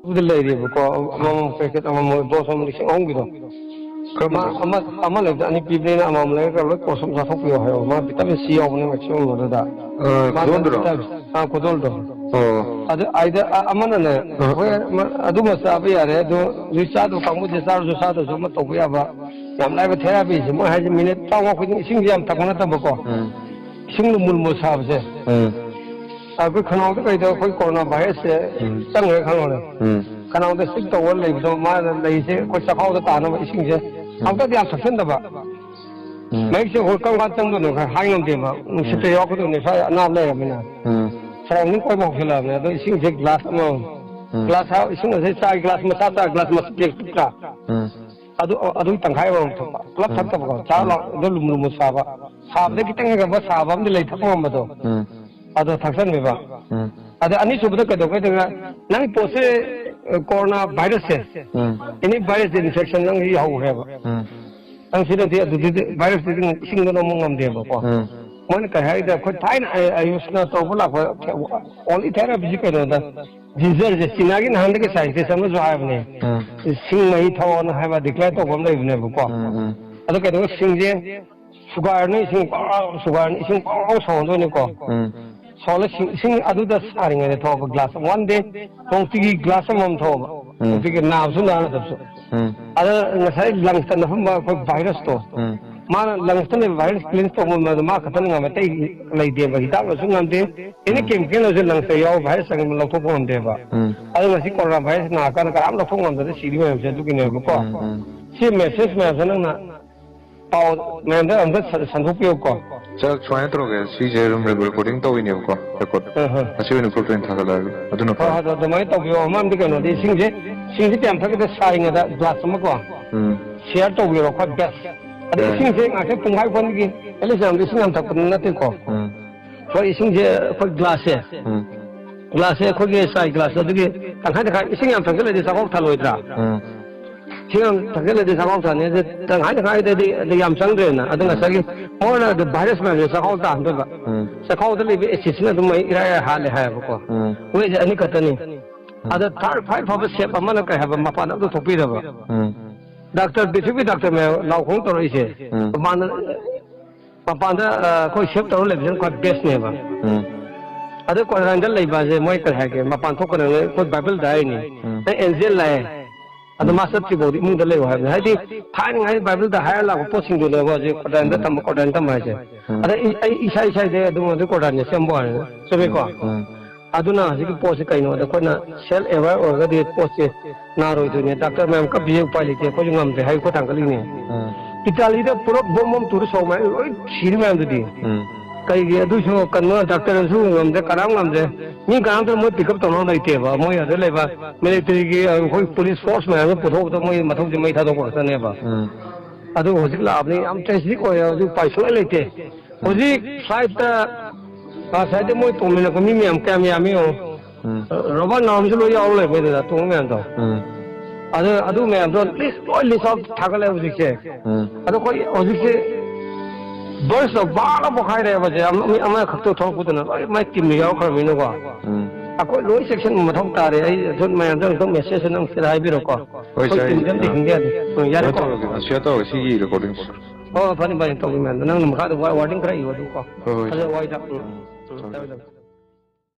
the lady, among cricket among bosom ongido. Ama like any people in among like a look for some sort of your home, vitamin C of the maximum of that. Khudol. Either Amana, where Aduma Savia, Richard come with the stars of Sato, Somatoviaba, Yam Live Therapy, more has a minute, talk with Singiam Takanatabaco, Singumul Savse. I could come out the coronavirus, somewhere can out the sick of one lives, don't mind, they say, what's the whole time of Singa. After the Asafendaba. Make sure come out some hang on them, Mr. Yoko, and the now later. From Nicola, the sing glass among glass house, as soon as they say glass masata, glass must be extra. I do Tankai, Club Santa, Chala, the Lumusava, have the getting of a Sava, the late Pomado, other Taxan River. Other Anisu, the Nang Pose corner viruses. Any virus infection, however. Consider the virus didn't sing among them. Monica had a good time. I used not to only therapy. These are Sinagin Handicap scientists. I'm not having it. Sing my tone, have a declared of one day never go. I look at those singing, sugar, sing also when you go. So let's sing. I do the starting at the top of glass. One day, don't think glass on top. Think now soon. Other lungs and the virus store. Man, Langston virus cleans from the market of a take like Deva. That was one day. Any chemical is a virus and Lopon Deva. I don't think or a virus now. I'm not on the city where I'm looking at the she message me power man and that's Sanopio. So, try to get CJ recording to win your record. I see you put in Tagala. I don't know the might of your mom because they sing it. Sing it and take the sign of that glass of Mago. Share to your quite best. I think I have to my one again. At least I'm listening to nothing. So you sing for glasses. Glasses, could get side glasses. I had to sing and forget this about Taloidra. Here, forget this about the Yam Sandrina. I don't know. All the virus man is a whole time. So, how the living is not my hardly have. Where is any Catani? Other five of a shape of Monaco have a mapana of the Topida. Doctor, the doctor now home to raise it. Papanda, quite shipped or lives quite best neighbor. Other Quadrangle labors, Michael Hacker, Mapantokan, put Bible dining. And Zilla and the master people, the moon the level have. I think finding Bible the higher level posting to the was the Tamakotantamaja. I there do the Kodan, some boy. So we go. I do not think the corner shall ever or the post narrow to the doctor, ma'am, copy pilot, calling on the high Cotangalini. Italy, the pro bomb to the summer, she remembered it. I do so, doctor and zoom, the Karam, the new counter would pick up the non table, Moya, the labor, military, police forceman, put over the Moya Matoji made other words than ever. I do was lovely, I'm testing or I do personality. Was it fight I said the more to me, a communion cameo. Robert Noms will all live with a tomento. I do me, don't list only of Tagala was a check. I don't say burst of bar of high ever. I'm not to talk with my team, the outcome in a while. I quite low section of Matokari. I don't mind, don't message and say I will call. I can get it. So, Yarato, see recordings. Oh, funny by talking man. None of the wording cry you do. Otherwise,